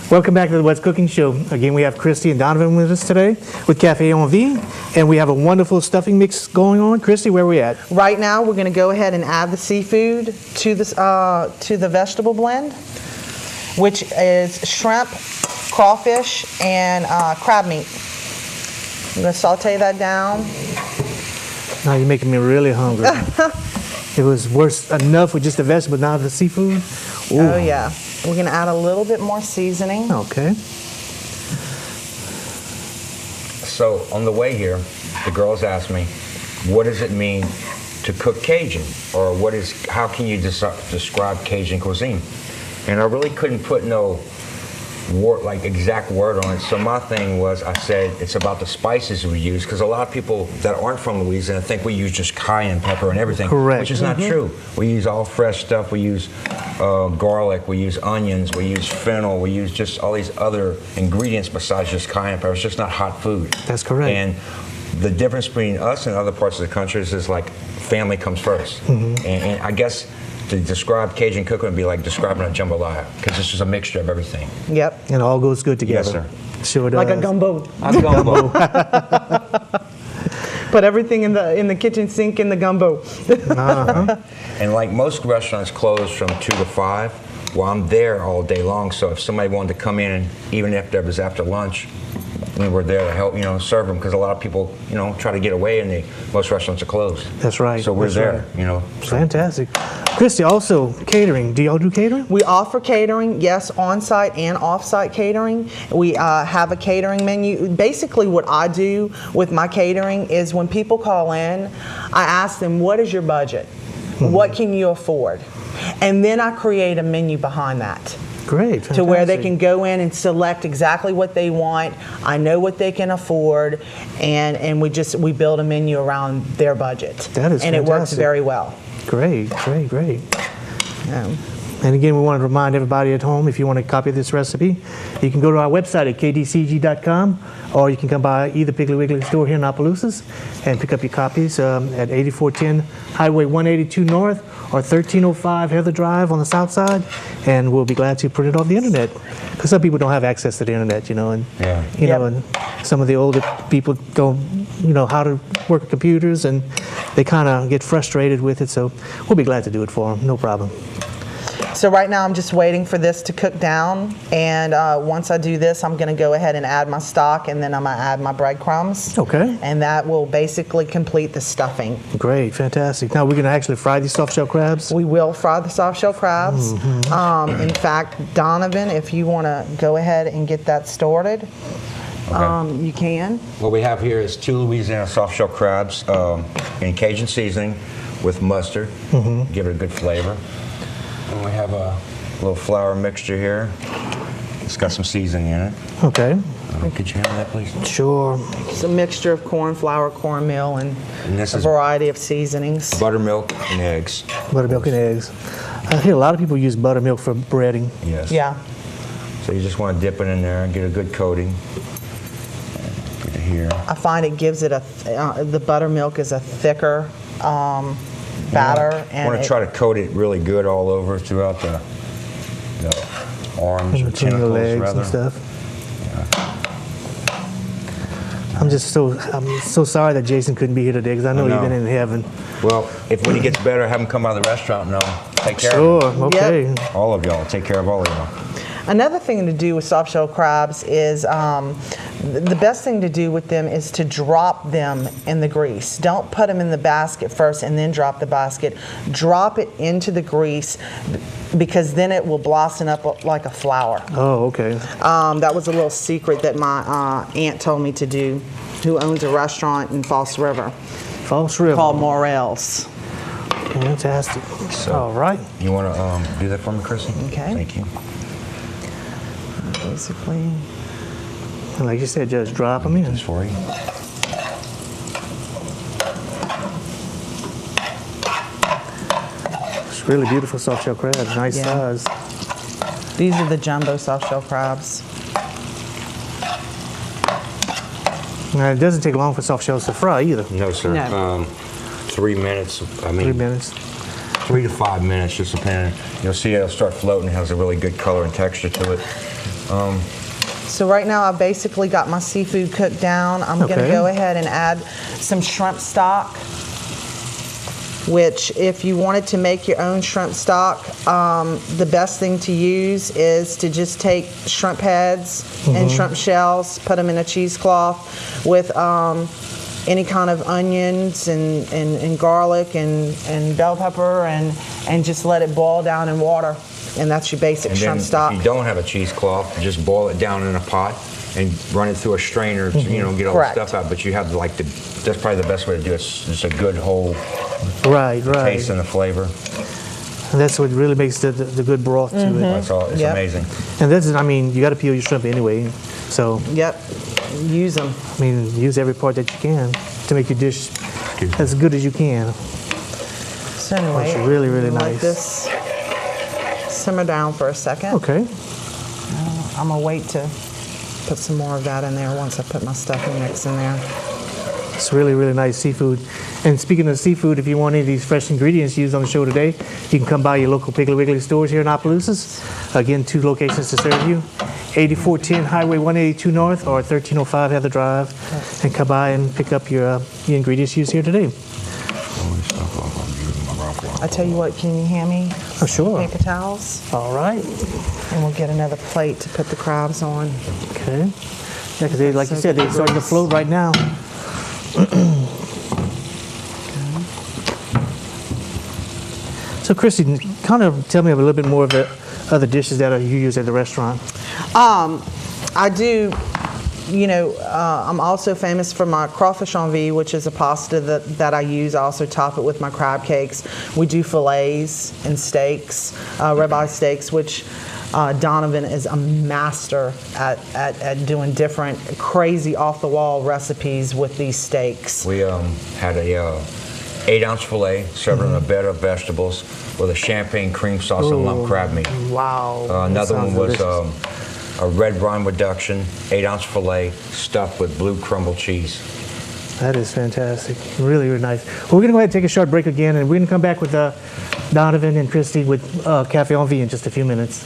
Welcome back to the What's Cooking Show. Again, we have Christy and Donovan with us today with Cafe Ahnvee, and we have a wonderful stuffing mix going on. Christy, where are we at? Right now, we're going to go ahead and add the seafood to the vegetable blend, which is shrimp, crawfish, and crab meat. I'm going to saute that down. Now you're making me really hungry. It was worse enough with just the vegetables, now the seafood. Ooh. Oh, yeah. We're going to add a little bit more seasoning. Okay. So on the way here, the girls asked me, what does it mean to cook Cajun? Or how can you describe Cajun cuisine? And I really couldn't put no exact word on it. So my thing was, I said it's about the spices we use, because a lot of people that aren't from Louisiana think we use just cayenne pepper and everything. Correct. Which is not true. We use all fresh stuff. We use garlic, we use onions, we use fennel, we use just all these other ingredients besides just cayenne pepper. It's just not hot food. That's correct. And the difference between us and other parts of the country is like family comes first. And I guess to describe Cajun cooking would be like describing a jambalaya, because it's just a mixture of everything. Yep. And it all goes good together. Yes, sir. Sure does. Like a gumbo. A gumbo. Put everything in the kitchen sink in the gumbo. And like most restaurants close from 2 to 5, well, I'm there all day long. So if somebody wanted to come in, and even if it was after lunch, we were there to help, serve them, because a lot of people, try to get away, and most restaurants are closed. That's right. So we're That's there, right. Fantastic. Christy, also catering. Do y'all do catering? We offer catering, yes, on-site and off-site catering. We have a catering menu. Basically, what I do with my catering is when people call in, I ask them, what is your budget? What can you afford? And then I create a menu behind that. Great. Fantastic. To where they can go in and select exactly what they want. I know what they can afford, and we build a menu around their budget. That is and fantastic. It works very well. Great. And again, we want to remind everybody at home, if you want a copy of this recipe, you can go to our website at kdcg.com, or you can come by either Piggly Wiggly store here in Opelousas and pick up your copies at 8410 Highway 182 North or 1305 Heather Drive on the south side, and we'll be glad to print it off the internet, because some people don't have access to the internet, and and some of the older people don't how to work with computers, and they kind of get frustrated with it. So we'll be glad to do it for them, no problem. So right now I'm just waiting for this to cook down, and once I do this, I'm going to go ahead and add my stock, and then I'm going to add my breadcrumbs. Okay. And that will basically complete the stuffing. Great, fantastic. Now we're going to actually fry these soft-shell crabs? We will fry the soft-shell crabs. In fact, Donovan, if you want to go ahead and get that started, you can. What we have here is 2 Louisiana soft-shell crabs in Cajun seasoning with mustard. Give it a good flavor. And we have a little flour mixture here. It's got some seasoning in it. Okay. Could you handle that, please? Sure. It's a mixture of corn flour, cornmeal, and a variety of seasonings. Buttermilk and eggs. Buttermilk and eggs. I hear a lot of people use buttermilk for breading. Yes. Yeah. So you just want to dip it in there and get a good coating. Get it here. I find it gives it the buttermilk is a thicker batter. I want to try to coat it really good all over throughout the arms or between the legs rather. and stuff. I'm so sorry that Jason couldn't be here today, because I know he's been in heaven. Well, when he gets better, have him come by the restaurant and I'll take care of him. Sure, okay. Yep. All of y'all. Take care of all of y'all. Another thing to do with soft-shell crabs is the best thing to do with them is to drop them in the grease. Don't put them in the basket first and then drop the basket. Drop it into the grease, because then it will blossom up like a flower. Oh, okay. That was a little secret that my aunt told me to do, who owns a restaurant in False River. False River. Called Morel's. Fantastic. So, all right. You want to do that for me, Chrissy? Okay. Thank you. Basically. And like you said, just drop them in. This for you. It's really beautiful soft-shell crabs. Nice size. These are the jumbo soft-shell crabs. Now, it doesn't take long for soft shells to fry either. No, sir. No. 3 minutes. 3 minutes. 3 to 5 minutes, just depending. You'll see it'll start floating. It has a really good color and texture to it. So right now I've basically got my seafood cooked down. I'm going to Okay. go ahead and add some shrimp stock, which if you wanted to make your own shrimp stock, the best thing to use is to just take shrimp heads and shrimp shells, put them in a cheesecloth with any kind of onions and garlic and bell pepper and just let it boil down in water. And that's your basic And shrimp then stock. if you don't have a cheesecloth, just boil it down in a pot and run it through a strainer to, you know, get all Correct. the stuff out. But you have like that's probably the best way to do it. It's just a good whole Right. taste and the flavor. And that's what really makes the good broth to it. That's all. It's Yep. amazing. And this is, I mean, you got to peel your shrimp anyway. So, Yep, use them. I mean, use every part that you can to make your dish as good as you can. So anyway, That's really, really let nice. this simmer down for a second. Okay. I'm gonna wait to put some more of that in there once I put my stuffing mix in there. It's really, really nice seafood. And speaking of seafood, if you want any of these fresh ingredients used on the show today, you can come by your local Piggly Wiggly stores here in Opelousas. Again, 2 locations to serve you. 8410 Highway 182 North or 1305 Heather Drive. And come by and pick up your ingredients used here today. I tell you what, can you hand me Oh, sure. paper towels? All right. And we'll get another plate to put the crabs on. Okay. Yeah, because they, like you said, they're starting to float right now. So, Christy, kind of tell me a little bit more of the other dishes that you use at the restaurant. I do, you know, I'm also famous for my crawfish Ahnvee, which is a pasta that I use. I also top it with my crab cakes. We do fillets and steaks, ribeye steaks, which Donovan is a master at doing different crazy off-the-wall recipes with these steaks. We had a 8-ounce fillet served on a bed of vegetables with a champagne cream sauce and lump crab meat. Wow. That Another one sounds was delicious. a red brine reduction, 8-ounce fillet stuffed with blue crumble cheese. That is fantastic. Really, really nice. Well, we're going to go ahead and take a short break again, and we're going to come back with Donovan and Christy with Cafe Ahnvee in just a few minutes.